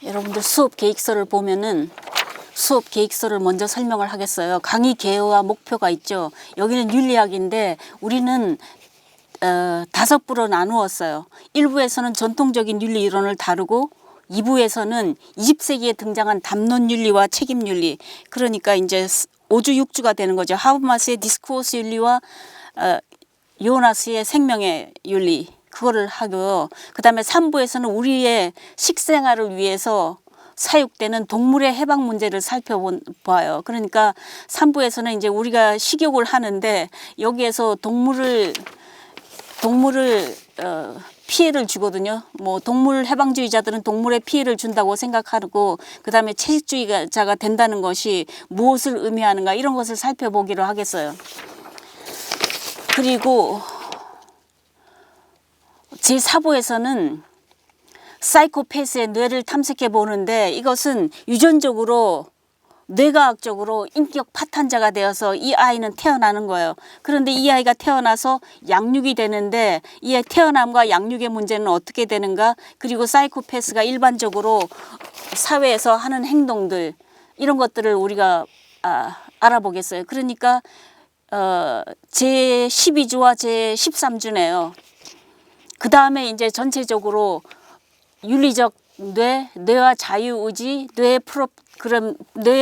여러분들 수업 계획서를 보면은 수업 계획서를 먼저 설명을 하겠어요. 강의 개요와 목표가 있죠. 여기는 윤리학인데 우리는 5부로 나누었어요. 1부에서는 전통적인 윤리 이론을 다루고 2부에서는 20세기에 등장한 담론 윤리와 책임 윤리. 그러니까 이제 5주 6주가 되는 거죠. 하버마스의 디스코스 윤리와 요나스의 생명의 윤리. 그거를 하고요. 그 다음에 3부에서는 우리의 식생활을 위해서 사육되는 동물의 해방 문제를 살펴봐요. 그러니까 3부에서는 이제 우리가 식욕을 하는데 여기에서 동물을 피해를 주거든요. 뭐 동물 해방주의자들은 동물의 피해를 준다고 생각하고 그 다음에 채식주의자가 된다는 것이 무엇을 의미하는가 이런 것을 살펴보기로 하겠어요. 그리고 제4부에서는 사이코패스의 뇌를 탐색해 보는데 이것은 유전적으로 뇌과학적으로 인격 파탄자가 되어서 이 아이는 태어나는 거예요. 그런데 이 아이가 태어나서 양육이 되는데 이 태어남과 양육의 문제는 어떻게 되는가? 그리고 사이코패스가 일반적으로 사회에서 하는 행동들 이런 것들을 우리가 알아보겠어요. 그러니까 제12주와 제13주네요. 그 다음에 이제 전체적으로 윤리적 뇌와 자유의지, 뇌에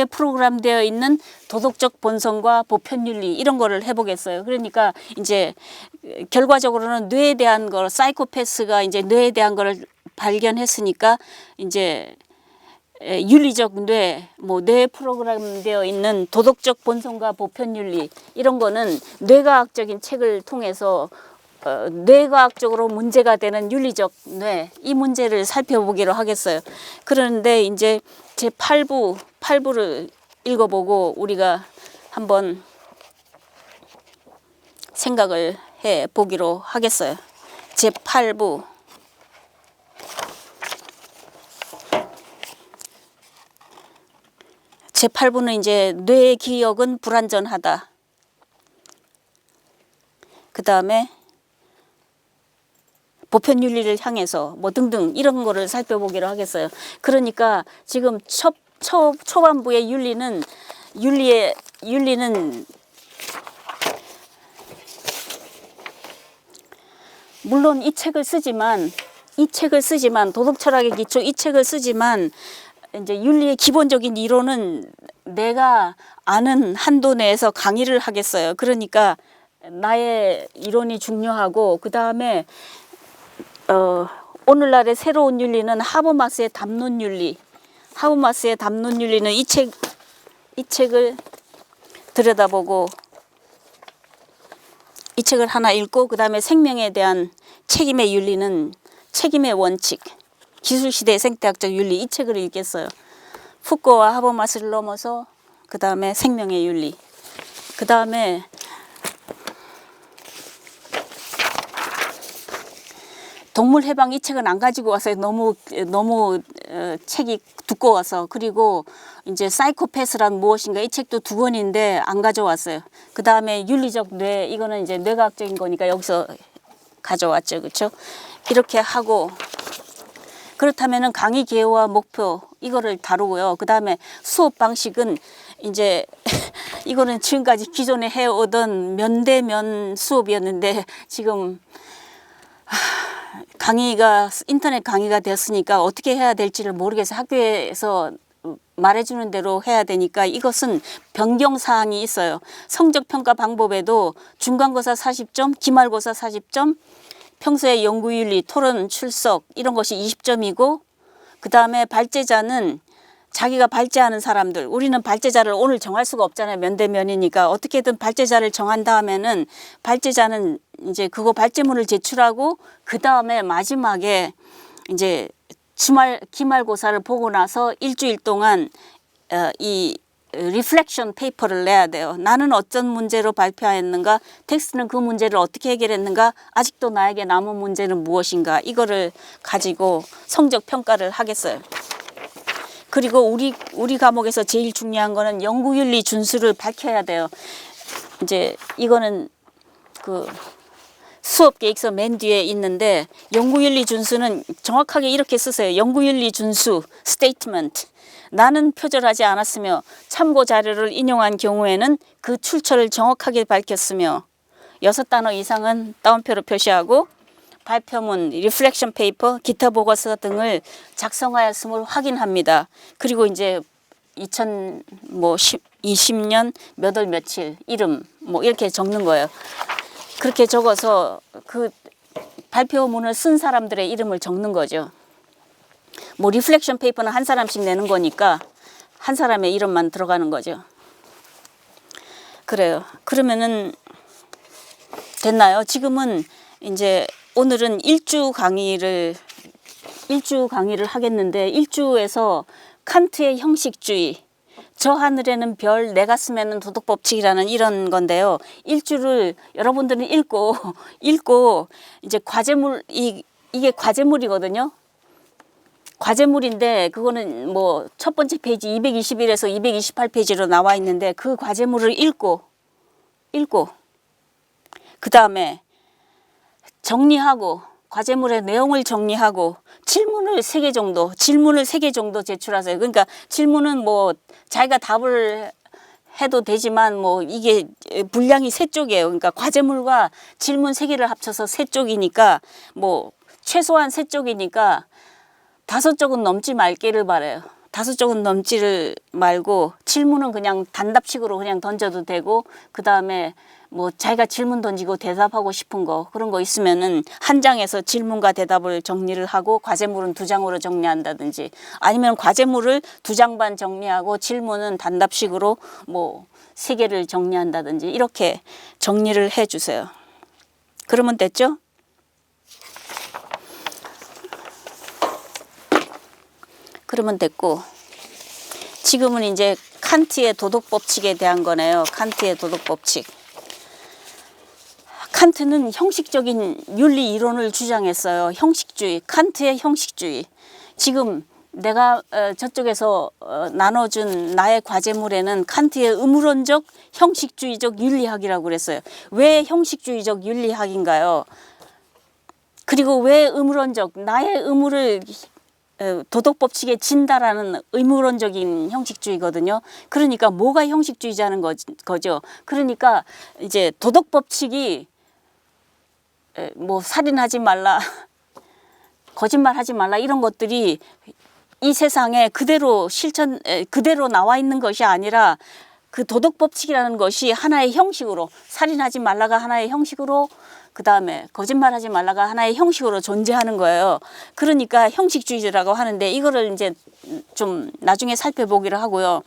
프로그램되어 있는 도덕적 본성과 보편윤리 이런 거를 해보겠어요. 그러니까 이제 결과적으로는 뇌에 대한 걸 사이코패스가 이제 뇌에 대한 걸 발견했으니까 이제 윤리적 뇌에 프로그램되어 있는 도덕적 본성과 보편윤리 이런 거는 뇌과학적인 책을 통해서 뇌과학적으로 문제가 되는 윤리적 뇌 이 문제를 살펴보기로 하겠어요. 그런데 이제 제 8부를 읽어보고 우리가 한번 생각을 해 보기로 하겠어요. 제 8부 제 8부는 이제 뇌의 기억은 불완전하다. 그 다음에 보편윤리를 향해서 뭐 등등 이런 거를 살펴보기로 하겠어요. 그러니까 지금 초반부의 윤리는 물론 이 책을 쓰지만 도덕철학의 기초 이 책을 쓰지만 이제 윤리의 기본적인 이론은 내가 아는 한도 내에서 강의를 하겠어요. 그러니까 나의 이론이 중요하고 그 다음에 오늘날의 새로운 윤리는 하버마스의 담론 윤리. 하버마스의 담론 윤리는 이 책을 들여다보고 이 책을 하나 읽고 그 다음에 생명에 대한 책임의 윤리는 책임의 원칙, 기술시대의 생태학적 윤리 이 책을 읽겠어요. 푸코와 하버마스를 넘어서 그 다음에 생명의 윤리. 그 다음에 동물 해방 이 책은 안 가지고 왔어요. 너무 책이 두꺼워서. 그리고 이제 사이코패스란 무엇인가 이 책도 2권인데 안 가져왔어요. 그 다음에 윤리적 뇌 이거는 이제 뇌과학적인 거니까 여기서 가져왔죠, 그렇죠? 이렇게 하고 그렇다면은 강의 개요와 목표 이거를 다루고요. 그 다음에 수업 방식은 이제 이거는 지금까지 기존에 해오던 면대면 수업이었는데 지금 인터넷 강의가 되었으니까 어떻게 해야 될지를 모르겠어요. 학교에서 말해주는 대로 해야 되니까 이것은 변경사항이 있어요. 성적평가 방법에도 중간고사 40점, 기말고사 40점, 평소에 연구윤리, 토론, 출석 이런 것이 20점이고 그 다음에 발제자는 자기가 발제하는 사람들, 우리는 발제자를 오늘 정할 수가 없잖아요. 면대면이니까 어떻게든 발제자를 정한 다음에는 발제자는 이제 그거 발제문을 제출하고 그 다음에 마지막에 이제 기말고사를 보고 나서 일주일 동안 이 리플렉션 페이퍼를 내야 돼요. 나는 어떤 문제로 발표했는가, 텍스트는 그 문제를 어떻게 해결했는가, 아직도 나에게 남은 문제는 무엇인가 이거를 가지고 성적 평가를 하겠어요. 그리고 우리 과목에서 제일 중요한 거는 연구윤리 준수를 밝혀야 돼요. 이제 이거는 그 수업 계획서 맨 뒤에 있는데 연구윤리 준수는 정확하게 이렇게 쓰세요. 연구윤리 준수 스테이트먼트. 나는 표절하지 않았으며 참고 자료를 인용한 경우에는 그 출처를 정확하게 밝혔으며 6단어 이상은 따옴표로 표시하고 발표문, 리플렉션 페이퍼, 기타 보고서 등을 작성하였음을 확인합니다. 그리고 이제 2020년 몇 월 며칠 이름 뭐 이렇게 적는 거예요. 그렇게 적어서 그 발표문을 쓴 사람들의 이름을 적는 거죠. 뭐 리플렉션 페이퍼는 한 사람씩 내는 거니까 한 사람의 이름만 들어가는 거죠. 그래요. 그러면은 됐나요? 지금은 이제 오늘은 일주 강의를 하겠는데 일주에서 칸트의 형식주의, 저 하늘에는 별, 내가 쓰면은 도덕법칙이라는 이런 건데요. 일주를 여러분들은 읽고 이제 과제물 이게 과제물이거든요. 과제물인데 그거는 뭐 첫 번째 페이지 221에서 228페이지로 나와 있는데 그 과제물을 읽고 그 다음에 정리하고 과제물의 내용을 정리하고 질문을 3개 정도 제출하세요. 그러니까 질문은 뭐 자기가 답을 해도 되지만 뭐 이게 분량이 3쪽이에요. 그러니까 과제물과 질문 3개를 합쳐서 3쪽이니까 뭐 최소한 3쪽이니까 5쪽은 넘지 말기를 바라요. 5쪽은 넘지를 말고 질문은 그냥 단답식으로 그냥 던져도 되고 그 다음에 뭐 자기가 질문 던지고 대답하고 싶은 거 그런 거 있으면은 한 장에서 질문과 대답을 정리를 하고 과제물은 2장으로 정리한다든지 아니면 과제물을 2장 반 정리하고 질문은 단답식으로 뭐 3개를 정리한다든지 이렇게 정리를 해 주세요. 그러면 됐죠? 그러면 됐고 지금은 이제 칸트의 도덕법칙에 대한 거네요. 칸트의 도덕법칙. 칸트는 형식적인 윤리 이론을 주장했어요. 형식주의, 칸트의 형식주의. 지금 내가 저쪽에서 나눠준 나의 과제물에는 칸트의 의무론적 형식주의적 윤리학이라고 그랬어요. 왜 형식주의적 윤리학인가요? 그리고 왜 의무론적, 나의 의무를 도덕법칙에 진다라는 의무론적인 형식주의거든요. 그러니까 뭐가 형식주의자는 거죠. 그러니까 이제 도덕법칙이 뭐 살인하지 말라, 거짓말하지 말라 이런 것들이 이 세상에 그대로 그대로 나와 있는 것이 아니라 그 도덕법칙이라는 것이 하나의 형식으로 살인하지 말라가 하나의 형식으로 그 다음에 거짓말하지 말라가 하나의 형식으로 존재하는 거예요. 그러니까 형식주의자라고 하는데 이거를 이제 좀 나중에 살펴보기로 하고요.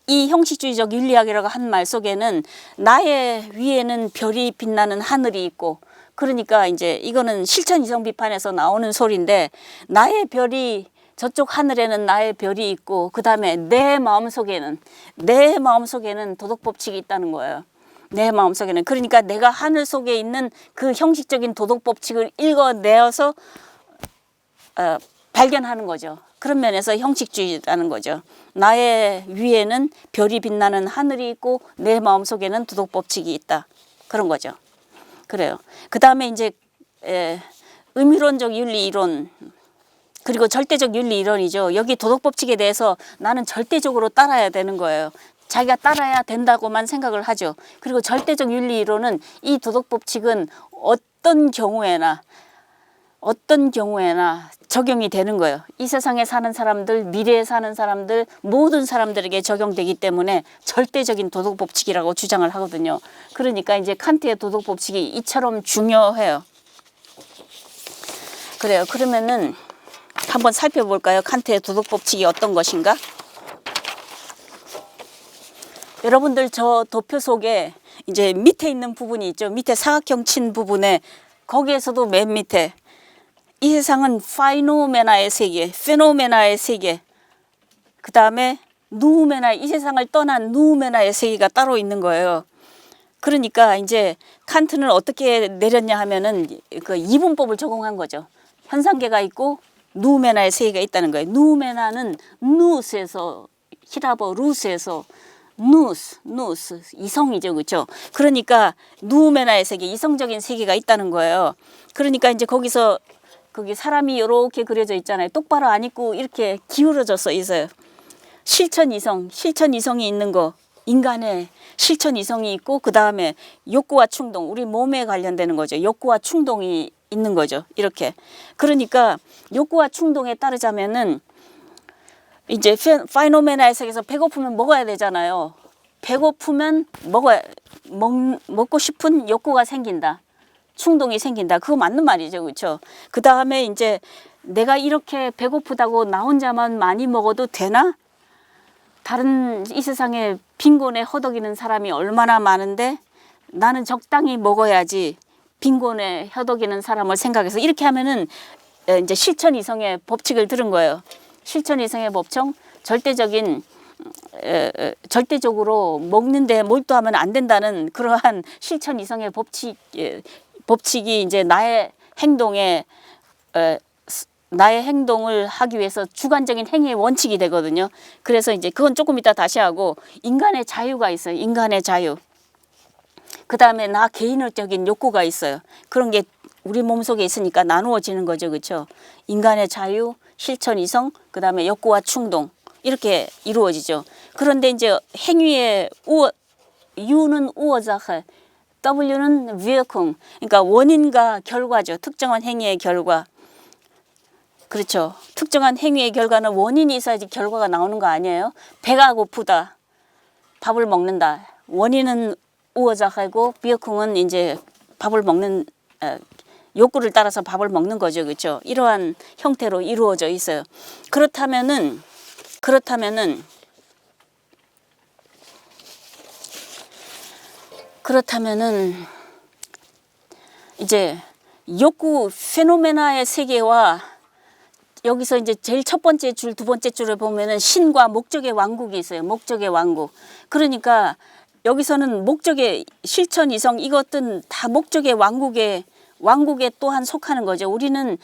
이 형식주의적 윤리학이라고 한 말 속에는 나의 위에는 별이 빛나는 하늘이 있고 그러니까 이제 이거는 실천 이성 비판에서 나오는 소리인데 나의 별이 저쪽 하늘에는 나의 별이 있고 그 다음에 내 마음속에는 도덕법칙이 있다는 거예요. 내 마음속에는. 그러니까 내가 하늘 속에 있는 그 형식적인 도덕법칙을 읽어내어서 발견하는 거죠. 그런 면에서 형식주의라는 거죠. 나의 위에는 별이 빛나는 하늘이 있고 내 마음속에는 도덕법칙이 있다. 그런 거죠. 그래요. 그 다음에 이제 의미론적 윤리 이론 그리고 절대적 윤리 이론이죠. 여기 도덕법칙에 대해서 나는 절대적으로 따라야 되는 거예요. 자기가 따라야 된다고만 생각을 하죠. 그리고 절대적 윤리 이론은 이 도덕법칙은 어떤 경우에나 적용이 되는 거예요. 이 세상에 사는 사람들, 미래에 사는 사람들, 모든 사람들에게 적용되기 때문에 절대적인 도덕법칙이라고 주장을 하거든요. 그러니까 이제 칸트의 도덕법칙이 이처럼 중요해요. 그래요. 그러면은 한번 살펴볼까요? 칸트의 도덕법칙이 어떤 것인가? 여러분들 저 도표 속에 이제 밑에 있는 부분이 있죠. 밑에 사각형 친 부분에 거기에서도 맨 밑에 이 세상은 파이노메나의 세계, 페노메나의 세계, 그 다음에 누우메나, 이 세상을 떠난 누우메나의 세계가 따로 있는 거예요. 그러니까 이제 칸트는 어떻게 내렸냐 하면은 그 이분법을 적용한 거죠. 현상계가 있고 누우메나의 세계가 있다는 거예요. 누우메나는 누스에서 히라버 루스에서 누스 이성이죠, 그렇죠? 그러니까 누우메나의 세계, 이성적인 세계가 있다는 거예요. 그러니까 이제 거기서 거기 사람이 이렇게 그려져 있잖아요. 똑바로 안 있고 이렇게 기울어져서 있어요. 실천 이성이 있는 거, 인간의 실천 이성이 있고 그 다음에 욕구와 충동, 우리 몸에 관련되는 거죠. 욕구와 충동이 있는 거죠. 이렇게. 그러니까 욕구와 충동에 따르자면은 이제 파이노메나의 세계에서 배고프면 먹어야 되잖아요. 배고프면 먹고 싶은 욕구가 생긴다. 충동이 생긴다. 그거 맞는 말이죠. 그렇죠? 그 다음에 이제 내가 이렇게 배고프다고 나 혼자만 많이 먹어도 되나? 다른 이 세상에 빈곤에 허덕이는 사람이 얼마나 많은데 나는 적당히 먹어야지 빈곤에 허덕이는 사람을 생각해서 이렇게 하면은 이제 실천 이성의 법칙을 들은 거예요. 실천 이성의 법칙, 절대적으로 먹는데 몰두하면 안 된다는 그러한 실천 이성의 법칙이 이제 나의 행동을 하기 위해서 주관적인 행위의 원칙이 되거든요. 그래서 이제 그건 조금 이따 다시 하고 인간의 자유가 있어요. 인간의 자유. 그 다음에 나 개인적인 욕구가 있어요. 그런 게 우리 몸속에 있으니까 나누어지는 거죠. 그렇죠? 인간의 자유, 실천 이성, 그 다음에 욕구와 충동 이렇게 이루어지죠. 그런데 이제 행위의 U는 우어자해, W는 Wirkung, 그러니까 원인과 결과죠. 특정한 행위의 결과. 그렇죠. 특정한 행위의 결과는 원인이 있어야지 결과가 나오는 거 아니에요? 배가 고프다, 밥을 먹는다. 원인은 우어자하고 Wirkung은 이제 밥을 먹는 욕구를 따라서 밥을 먹는 거죠. 그렇죠? 이러한 형태로 이루어져 있어요. 그렇다면은 이제 욕구 페노메나의 세계와 여기서 이제 제일 첫 번째 줄, 두 번째 줄을 보면은 신과 목적의 왕국이 있어요. 목적의 왕국. 그러니까 여기서는 목적의 실천 이성 이것들은 다 목적의 왕국에 또한 속하는 거죠. 우리는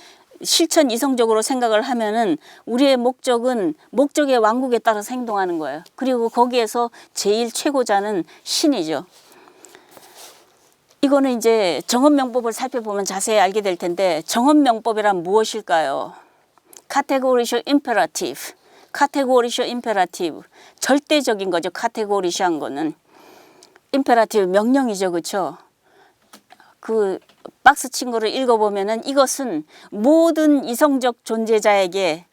실천 이성적으로 생각을 하면은 우리의 목적은 목적의 왕국에 따라서 행동하는 거예요. 그리고 거기에서 제일 최고자는 신이죠. 이거는 이제 정언명법을 살펴보면 자세히 알게 될 텐데 정언명법이란 무엇일까요? 카테고리쇼 임페라티브. 카테고리쇼 임페라티브. 절대적인 거죠. 카테고리쇼한 거는. 임페라티브 명령이죠. 그렇죠? 그 박스 친 거를 읽어보면은 이것은 모든 이성적 존재자에게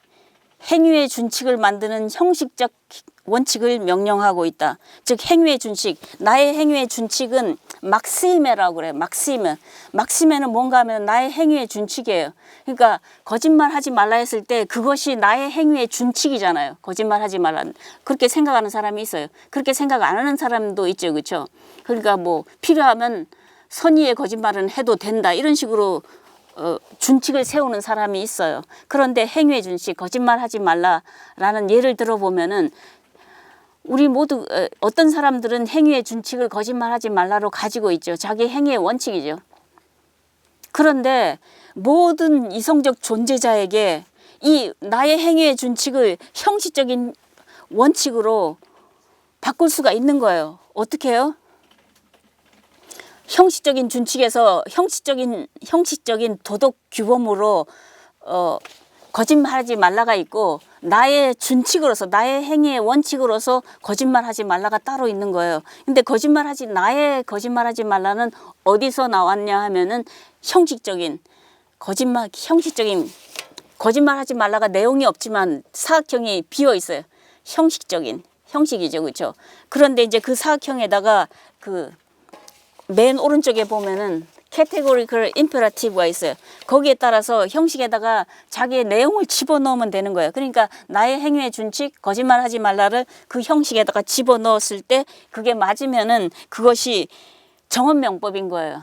행위의 준칙을 만드는 형식적 원칙을 명령하고 있다. 즉 행위의 준칙, 나의 행위의 준칙은 막시메라고 그래요. 막시메는 뭔가 하면 나의 행위의 준칙이에요. 그러니까 거짓말하지 말라 했을 때 그것이 나의 행위의 준칙이잖아요. 거짓말하지 말라. 그렇게 생각하는 사람이 있어요. 그렇게 생각 안 하는 사람도 있죠. 그렇죠? 그러니까 뭐 필요하면 선의의 거짓말은 해도 된다. 이런 식으로 준칙을 세우는 사람이 있어요. 그런데 행위의 준칙, 거짓말하지 말라라는 예를 들어보면은 우리 모두 어떤 사람들은 행위의 준칙을 거짓말하지 말라로 가지고 있죠. 자기 행위의 원칙이죠. 그런데 모든 이성적 존재자에게 이 나의 행위의 준칙을 형식적인 원칙으로 바꿀 수가 있는 거예요. 어떻게 해요? 형식적인 준칙에서 형식적인 도덕 규범으로 거짓말하지 말라가 있고 나의 준칙으로서 나의 행위의 원칙으로서 거짓말하지 말라가 따로 있는 거예요. 근데 나의 거짓말하지 말라는 어디서 나왔냐 하면은 형식적인 거짓말하지 말라가 내용이 없지만 사각형이 비어 있어요. 형식이죠. 그렇죠? 그런데 이제 그 사각형에다가 그 맨 오른쪽에 보면은 categorical imperative가 있어요. 거기에 따라서 형식에다가 자기의 내용을 집어넣으면 되는 거예요. 그러니까 나의 행위의 준칙, 거짓말하지 말라를 그 형식에다가 집어넣었을 때 그게 맞으면은 그것이 정언명법인 거예요.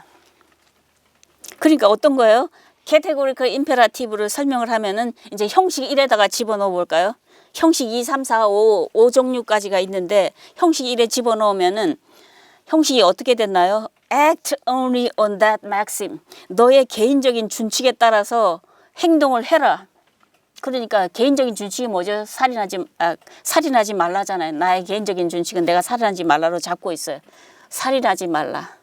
그러니까 어떤 거예요? categorical imperative를 설명을 하면은 이제 형식 1에다가 집어넣어 볼까요? 형식 2, 3, 4, 5 종류까지가 있는데 형식 1에 집어넣으면은 형식이 어떻게 됐나요? Act only on that maxim. 너의 개인적인 준칙에 따라서 행동을 해라. 그러니까 개인적인 준칙이 뭐죠? 살인하지 말라잖아요. 나의 개인적인 준칙은 내가 살인하지 말라로 잡고 있어요. 살인하지 말라.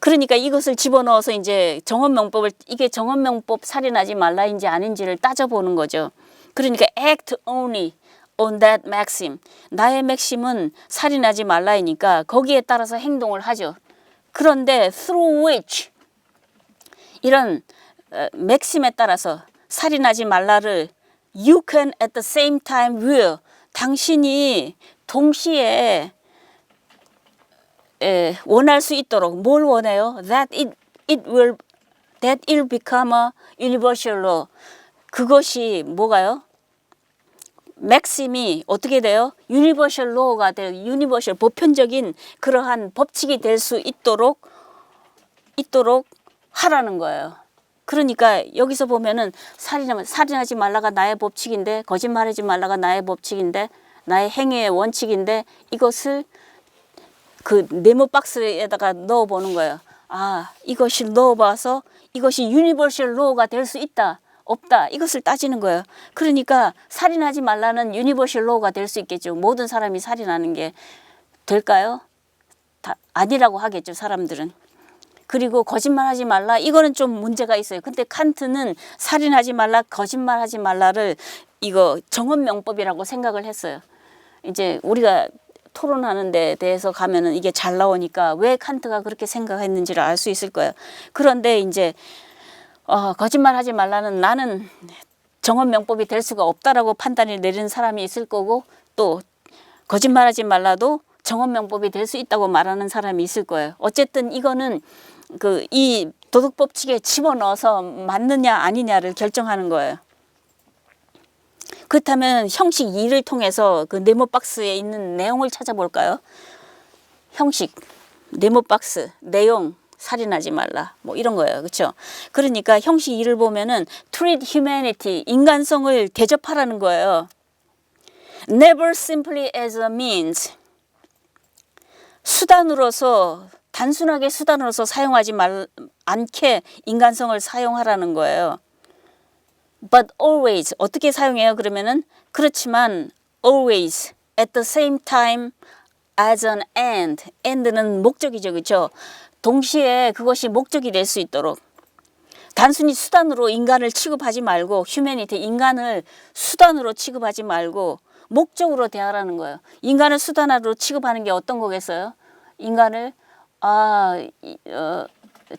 그러니까 이것을 집어넣어서 이제 정언명법을, 이게 정언명법 살인하지 말라인지 아닌지를 따져보는 거죠. 그러니까 act only on that maxim. 나의 맥심은 살인하지 말라이니까 거기에 따라서 행동을 하죠. 그런데 through which, 이런 맥심에 따라서 살인하지 말라를 you can at the same time will, 당신이 동시에 원할 수 있도록 뭘 원해요? That it become a universal law. 그것이 뭐가요? 맥심이 어떻게 돼요? universal law가 돼요. universal, 보편적인 그러한 법칙이 될 수 있도록 하라는 거예요. 그러니까 여기서 보면은 살인하지 말라가 나의 법칙인데, 거짓말하지 말라가 나의 법칙인데, 나의 행위의 원칙인데, 이것을 그 네모 박스에다가 넣어보는 거예요. 아, 이것을 넣어봐서 이것이 유니버셜 로우가 될 수 있다, 없다, 이것을 따지는 거예요. 그러니까 살인하지 말라는 유니버셜 로우가 될 수 있겠죠. 모든 사람이 살인하는 게 될까요? 다 아니라고 하겠죠, 사람들은. 그리고 거짓말하지 말라, 이거는 좀 문제가 있어요. 근데 칸트는 살인하지 말라, 거짓말하지 말라를 이거 정언명법이라고 생각을 했어요. 이제 우리가 토론하는 데 대해서 가면은 이게 잘 나오니까 왜 칸트가 그렇게 생각했는지를 알 수 있을 거예요. 그런데 이제 거짓말하지 말라는, 나는 정언명법이 될 수가 없다라고 판단을 내리는 사람이 있을 거고, 또 거짓말하지 말라도 정언명법이 될 수 있다고 말하는 사람이 있을 거예요. 어쨌든 이거는 이 도덕법칙에 집어넣어서 맞느냐 아니냐를 결정하는 거예요. 그렇다면 형식 2를 통해서 그 네모 박스에 있는 내용을 찾아볼까요? 형식, 네모 박스, 내용, 살인하지 말라, 뭐 이런 거예요. 그렇죠? 그러니까 형식 2를 보면은 treat humanity, 인간성을 대접하라는 거예요. Never simply as a means, 수단으로서, 단순하게 수단으로서 사용하지 않게 인간성을 사용하라는 거예요. But always, 어떻게 사용해요? 그러면은 그렇지만 always at the same time as an end. end는 목적이죠, 그렇죠? 동시에 그것이 목적이 될 수 있도록. 단순히 수단으로 인간을 취급하지 말고, humanity, 인간을 수단으로 취급하지 말고 목적으로 대하라는 거예요. 인간을 수단으로 취급하는 게 어떤 거겠어요? 인간을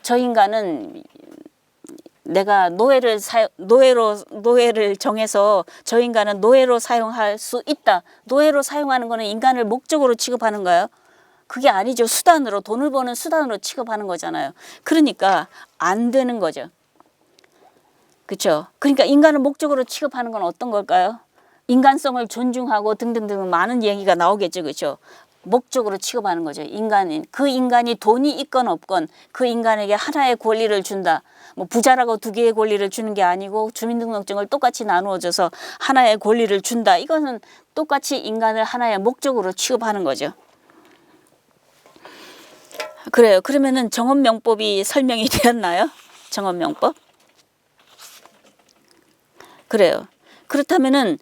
저 인간은 내가 노예를 정해서 저 인간은 노예로 사용할 수 있다. 노예로 사용하는 거는 인간을 목적으로 취급하는 거예요. 그게 아니죠. 수단으로, 돈을 버는 수단으로 취급하는 거잖아요. 그러니까 안 되는 거죠. 그렇죠? 그러니까 인간을 목적으로 취급하는 건 어떤 걸까요? 인간성을 존중하고 등등등 많은 얘기가 나오겠죠. 그렇죠? 목적으로 취급하는 거죠. 그 인간이 돈이 있건 없건 그 인간에게 하나의 권리를 준다. 뭐 부자라고 두 개의 권리를 주는 게 아니고 주민등록증을 똑같이 나누어줘서 하나의 권리를 준다. 이거는 똑같이 인간을 하나의 목적으로 취급하는 거죠. 그래요. 그러면은 정언명법이 설명이 되었나요? 정언명법? 그래요. 그렇다면은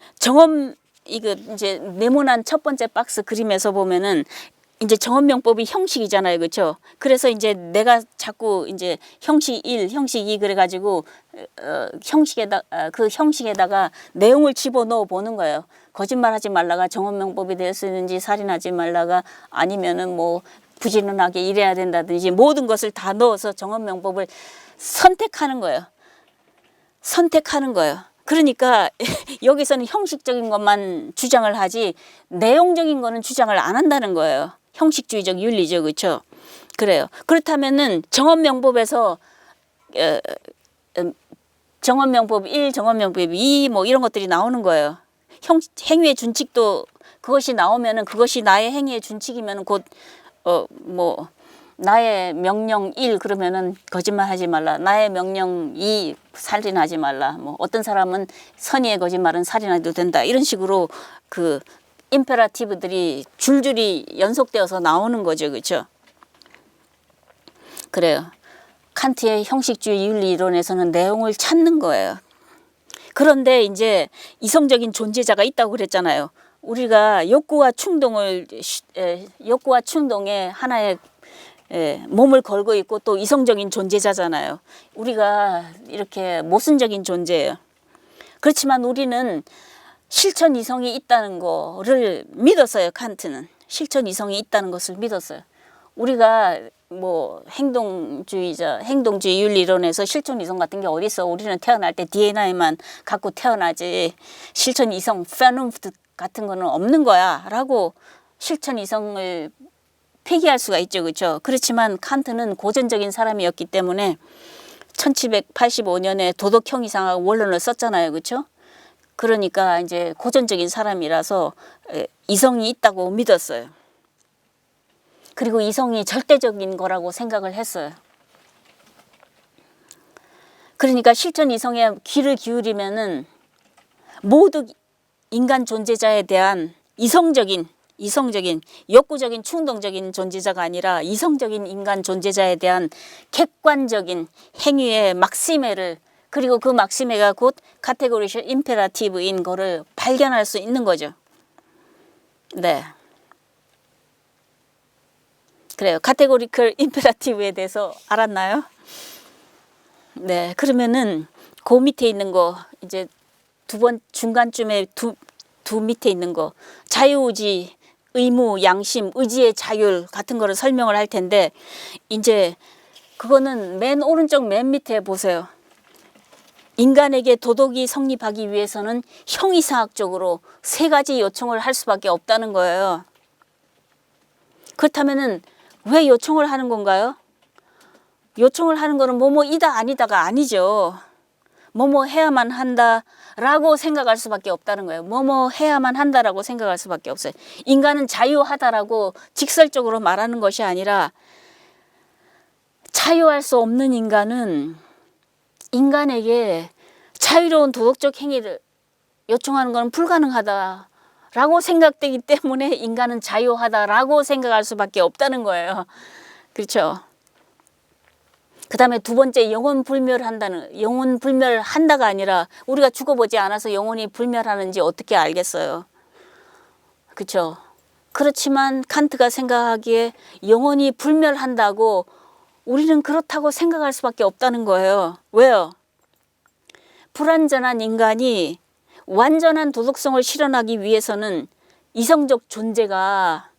이거 이제 네모난 첫 번째 박스 그림에서 보면은 이제 정언명법이 형식이잖아요. 그렇죠? 그래서 이제 내가 자꾸 이제 형식 1, 형식 2 그래가지고 그 형식에다가 내용을 집어넣어 보는 거예요. 거짓말하지 말라가 정언명법이 될 수 있는지, 살인하지 말라가 아니면은 뭐 부지런하게 일해야 된다든지, 모든 것을 다 넣어서 정언명법을 선택하는 거예요. 선택하는 거예요. 그러니까 여기서는 형식적인 것만 주장을 하지 내용적인 거는 주장을 안 한다는 거예요. 형식주의적 윤리죠. 그렇죠? 그래요. 그렇다면은 정언명법에서 정언명법 1, 정언명법 2 뭐 이런 것들이 나오는 거예요. 행위의 준칙도 그것이 나오면은, 그것이 나의 행위의 준칙이면은 곧 뭐 나의 명령 1 그러면은 거짓말하지 말라. 나의 명령 2 살인하지 말라. 뭐 어떤 사람은 선의의 거짓말은 살인해도 된다. 이런 식으로 그 임페라티브들이 줄줄이 연속되어서 나오는 거죠. 그렇죠? 그래요. 칸트의 형식주의 윤리 이론에서는 내용을 찾는 거예요. 그런데 이제 이성적인 존재자가 있다고 그랬잖아요. 우리가 욕구와 충동에 하나의 몸을 걸고 있고 또 이성적인 존재자잖아요. 우리가 이렇게 모순적인 존재예요. 그렇지만 우리는 실천 이성이 있다는 거를 믿었어요. 칸트는 실천 이성이 있다는 것을 믿었어요. 우리가 뭐 행동주의 윤리론에서 실천 이성 같은 게 어디 있어? 우리는 태어날 때 DNA만 갖고 태어나지 실천 이성, 페노프트 같은 거는 없는 거야라고 실천 이성을 폐기할 수가 있죠, 그렇죠? 그렇지만 칸트는 고전적인 사람이었기 때문에 1785년에 도덕 형이상학 원론을 썼잖아요, 그렇죠? 그러니까 이제 고전적인 사람이라서 이성이 있다고 믿었어요. 그리고 이성이 절대적인 거라고 생각을 했어요. 그러니까 실천 이성에 귀를 기울이면은 모두 인간 존재자에 대한 이성적인 욕구적인 충동적인 존재자가 아니라 이성적인 인간 존재자에 대한 객관적인 행위의 막시메를 그리고 그 막시메가 곧 카테고리셜 임페라티브인 거를 발견할 수 있는 거죠. 네. 그래요. 카테고리컬 임페라티브에 대해서 알았나요? 네. 그러면은 그 밑에 있는 거 이제 중간쯤에 두 밑에 있는 거 자유의지, 의무, 양심, 의지의 자율 같은 거를 설명을 할 텐데 이제 그거는 맨 오른쪽 맨 밑에 보세요. 인간에게 도덕이 성립하기 위해서는 형이상학적으로 세 가지 요청을 할 수밖에 없다는 거예요. 그렇다면은 왜 요청을 하는 건가요? 요청을 하는 거는 뭐뭐이다 아니다가 아니죠. 뭐뭐 해야만 한다라고 생각할 수밖에 없다는 거예요. 뭐뭐 해야만 한다라고 생각할 수밖에 없어요. 인간은 자유하다라고 직설적으로 말하는 것이 아니라 자유할 수 없는 인간은 인간에게 자유로운 도덕적 행위를 요청하는 건 불가능하다라고 생각되기 때문에 인간은 자유하다라고 생각할 수밖에 없다는 거예요. 그렇죠? 그 다음에 두 번째 영혼 불멸한다가 아니라 우리가 죽어보지 않아서 영혼이 불멸하는지 어떻게 알겠어요. 그렇죠? 그렇지만 칸트가 생각하기에 영혼이 불멸한다고 우리는 그렇다고 생각할 수밖에 없다는 거예요. 왜요? 불완전한 인간이 완전한 도덕성을 실현하기 위해서는 이성적 존재가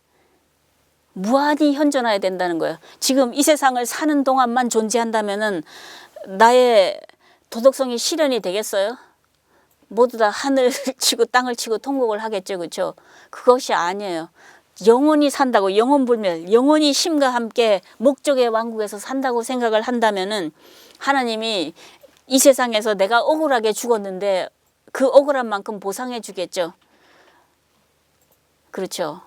무한히 현존해야 된다는 거예요. 지금 이 세상을 사는 동안만 존재한다면은 나의 도덕성이 실현이 되겠어요? 모두 다 하늘을 치고 땅을 치고 통곡을 하겠죠, 그렇죠? 그것이 아니에요. 영원히 산다고, 영원불멸, 영원히 심과 함께 목적의 왕국에서 산다고 생각을 한다면은 하나님이 이 세상에서 내가 억울하게 죽었는데 그 억울한 만큼 보상해 주겠죠. 그렇죠.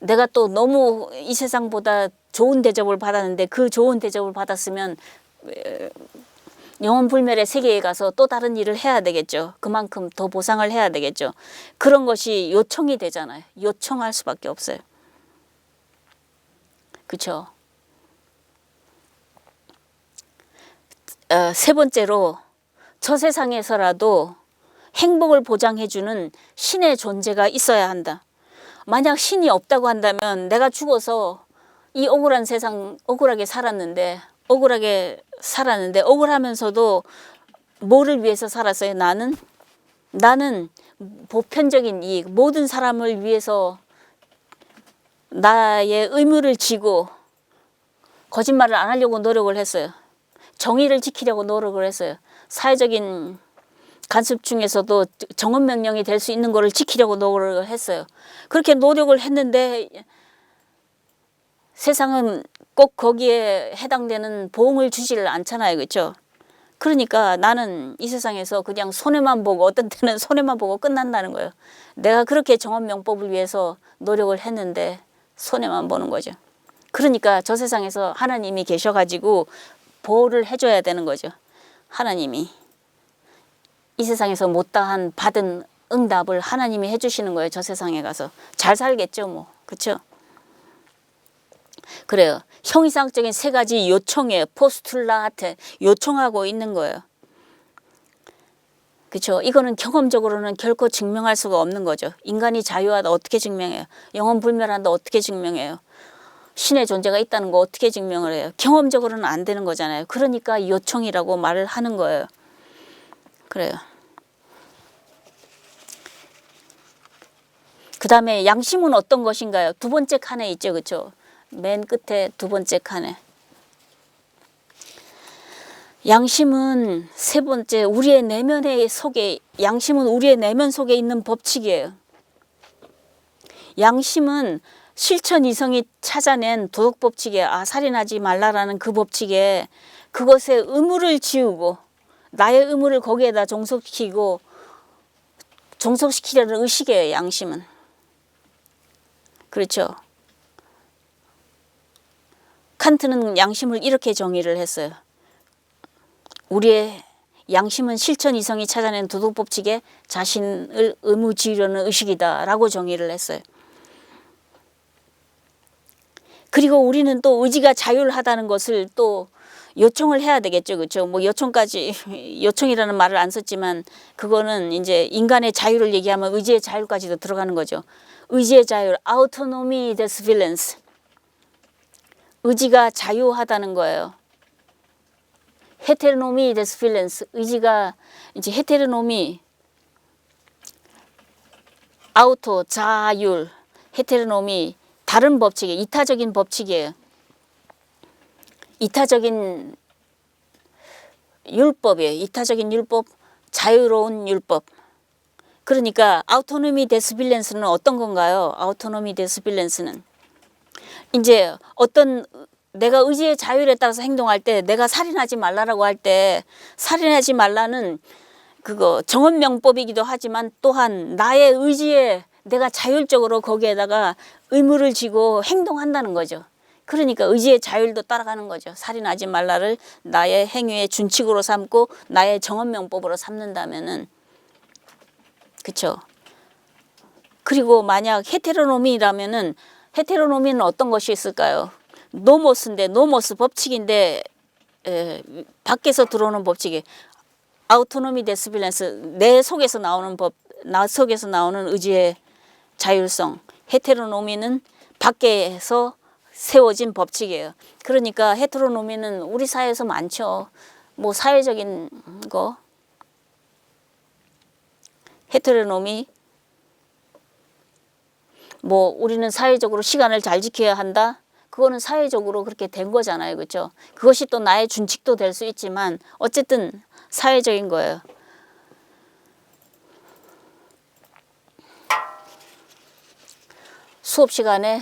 내가 또 너무 이 세상보다 좋은 대접을 받았는데 그 좋은 대접을 받았으면 영원불멸의 세계에 가서 또 다른 일을 해야 되겠죠. 그만큼 더 보상을 해야 되겠죠. 그런 것이 요청이 되잖아요. 요청할 수밖에 없어요. 그렇죠. 세 번째로 저 세상에서라도 행복을 보장해주는 신의 존재가 있어야 한다. 만약 신이 없다고 한다면 내가 죽어서 이 억울한 세상 억울하게 살았는데 억울하면서도 뭐를 위해서 살았어요? 나는 보편적인 이익, 모든 사람을 위해서 나의 의무를 지고 거짓말을 안 하려고 노력을 했어요. 정의를 지키려고 노력을 했어요. 사회적인 간섭 중에서도 정언명령이 될 수 있는 거를 지키려고 노력을 했어요. 그렇게 노력을 했는데 세상은 꼭 거기에 해당되는 보응을 주지를 않잖아요. 그렇죠? 그러니까 나는 이 세상에서 그냥 손해만 보고 어떤 때는 손해만 보고 끝난다는 거예요. 내가 그렇게 정언명법을 위해서 노력을 했는데 손해만 보는 거죠. 그러니까 저 세상에서 하나님이 계셔가지고 보호를 해줘야 되는 거죠. 하나님이. 이 세상에서 못다한 받은 응답을 하나님이 해주시는 거예요. 저 세상에 가서. 잘 살겠죠 뭐. 그렇죠? 그래요. 형이상학적인 세 가지 요청에 포스툴라한테 요청하고 있는 거예요. 그렇죠. 이거는 경험적으로는 결코 증명할 수가 없는 거죠. 인간이 자유하다 어떻게 증명해요? 영원 불멸한다 어떻게 증명해요? 신의 존재가 있다는 거 어떻게 증명을 해요? 경험적으로는 안 되는 거잖아요. 그러니까 요청이라고 말을 하는 거예요. 그래요. 그 다음에 양심은 어떤 것인가요? 두 번째 칸에 있죠. 그렇죠? 맨 끝에 두 번째 칸에. 양심은 세 번째, 우리의 내면의 속에, 양심은 우리의 내면 속에 있는 법칙이에요. 양심은 실천 이성이 찾아낸 도덕 법칙에, 살인하지 말라라는 그 법칙에 그것의 의무를 지우고 나의 의무를 거기에다 종속시키고 종속시키려는 의식이에요. 양심은. 그렇죠. 칸트는 양심을 이렇게 정의를 했어요. 우리의 양심은 실천 이성이 찾아낸 도덕 법칙에 자신을 의무 지우려는 의식이다 라고 정의를 했어요. 그리고 우리는 또 의지가 자율하다는 것을 또 요청을 해야 되겠죠. 그렇죠? 뭐 요청까지, 요청이라는 말을 안 썼지만 그거는 이제 인간의 자유를 얘기하면 의지의 자율까지도 들어가는 거죠. 의지의 자율, autonomy des willens. 의지가 자유하다는 거예요. 헤테로노미 des willens. 의지가 이제 헤테로노미, 아우토, 자율, 헤테로노미, 다른 법칙이에요. 이타적인 법칙이에요. 이타적인 율법이에요. 이타적인 율법, 자유로운 율법. 그러니까 아우토노미 데스 빌렌스는 어떤 건가요? 아우토노미 데스 빌렌스는 이제 어떤 내가 의지의 자율에 따라서 행동할 때, 내가 살인하지 말라라고 할 때, 살인하지 말라는 그거 정언명법이기도 하지만 또한 나의 의지에 내가 자율적으로 거기에다가 의무를 지고 행동한다는 거죠. 그러니까 의지의 자율도 따라가는 거죠. 살인하지 말라를 나의 행위의 준칙으로 삼고 나의 정언명법으로 삼는다면은, 그렇죠. 그리고 만약 헤테로노미라면은, 헤테로노미는 어떤 것이 있을까요? 노모스인데, 노모스 법칙인데 밖에서 들어오는 법칙이 아우토노미 데스 빌렌스, 내 속에서 나오는 법, 나 속에서 나오는 의지의 자율성. 헤테로노미는 밖에서 세워진 법칙이에요. 그러니까 헤테로노미는 우리 사회에서 많죠. 뭐 사회적인 거, 헤테로노미, 뭐 우리는 사회적으로 시간을 잘 지켜야 한다. 그거는 사회적으로 그렇게 된 거잖아요. 그렇죠? 그것이 또 나의 준칙도 될 수 있지만 어쨌든 사회적인 거예요. 수업 시간에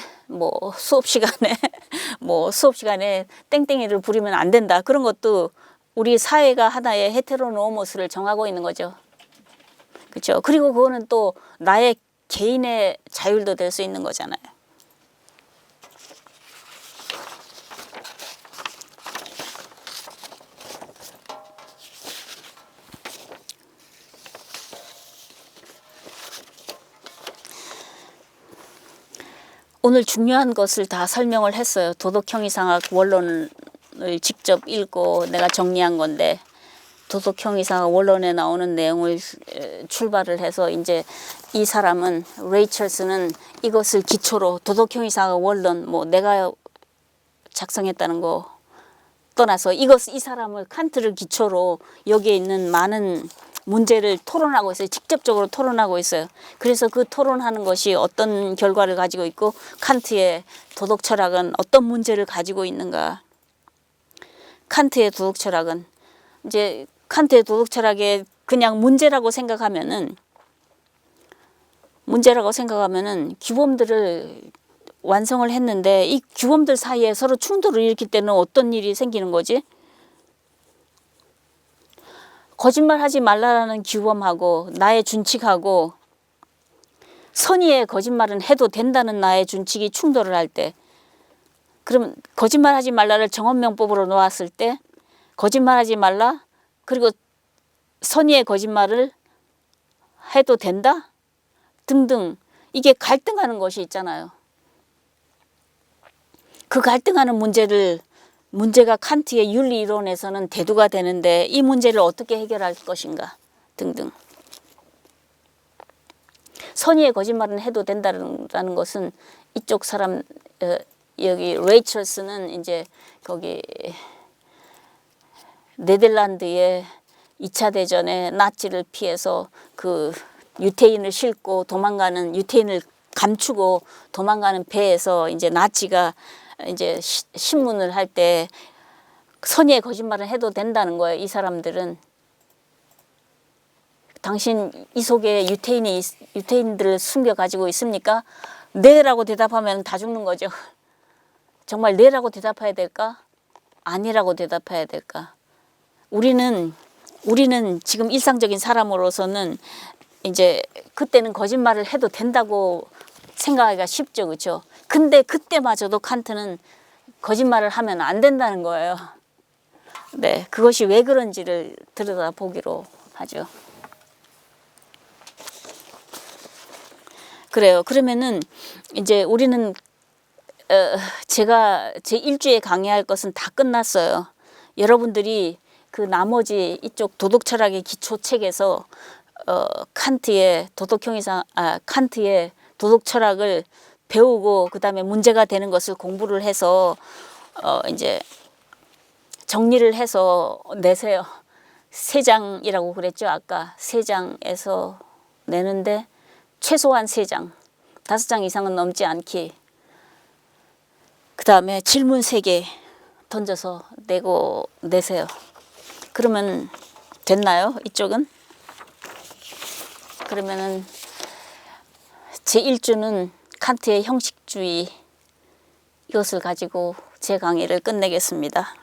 땡땡이를 부리면 안 된다. 그런 것도 우리 사회가 하나의 헤테로노머스를 정하고 있는 거죠. 그렇죠? 그리고 그거는 또 나의 개인의 자율도 될 수 있는 거잖아요. 오늘 중요한 것을 다 설명을 했어요. 도덕형이상학 원론을 직접 읽고 내가 정리한 건데, 도덕형이상학 원론에 나오는 내용을 출발을 해서 이제 이 사람은, 레이첼스는 이것을 기초로 도덕형이상학 원론, 뭐 내가 작성했다는 거 떠나서 이 사람을 칸트를 기초로 여기에 있는 많은 문제를 토론하고 있어요. 직접적으로 토론하고 있어요. 그래서 그 토론하는 것이 어떤 결과를 가지고 있고 칸트의 도덕 철학은 어떤 문제를 가지고 있는가. 칸트의 도덕 철학은 이제 칸트의 도덕 철학의 그냥 문제라고 생각하면은 규범들을 완성을 했는데 이 규범들 사이에 서로 충돌을 일으킬 때는 어떤 일이 생기는 거지? 거짓말하지 말라라는 규범하고 나의 준칙하고 선의의 거짓말은 해도 된다는 나의 준칙이 충돌을 할 때, 그러면 거짓말하지 말라를 정언명법으로 놓았을 때 거짓말하지 말라, 그리고 선의의 거짓말을 해도 된다? 등등, 이게 갈등하는 것이 있잖아요. 그 갈등하는 문제가 칸트의 윤리 이론에서는 대두가 되는데 이 문제를 어떻게 해결할 것인가. 등등. 선의의 거짓말은 해도 된다는 것은 이쪽 사람 여기 레이첼스는 이제 거기 네덜란드의 2차 대전에 나치를 피해서 그 유태인을 싣고 도망가는 유태인을 감추고 도망가는 배에서 이제 나치가 이제 신문을 할 때 선의의 거짓말을 해도 된다는 거예요. 이 사람들은 당신 이 속에 유태인들을 숨겨 가지고 있습니까? 네라고 대답하면 다 죽는 거죠. 정말 네라고 대답해야 될까? 아니라고 대답해야 될까? 우리는 지금 일상적인 사람으로서는 이제 그때는 거짓말을 해도 된다고 생각하기가 쉽죠, 그렇죠? 근데 그때마저도 칸트는 거짓말을 하면 안 된다는 거예요. 네, 그것이 왜 그런지를 들여다보기로 하죠. 그래요. 그러면은 이제 우리는 제가 제 1주에 강의할 것은 다 끝났어요. 여러분들이 그 나머지 이쪽 도덕 철학의 기초 책에서 칸트의 칸트의 도덕 철학을 배우고 그다음에 문제가 되는 것을 공부를 해서 이제 정리를 해서 내세요. 3장이라고 그랬죠. 아까 3장에서 내는데 최소한 3장, 5장 이상은 넘지 않기. 그 다음에 질문 3개 던져서 내세요. 그러면 됐나요? 이쪽은? 그러면은 제 1주는 칸트의 형식주의 이것을 가지고 제 강의를 끝내겠습니다.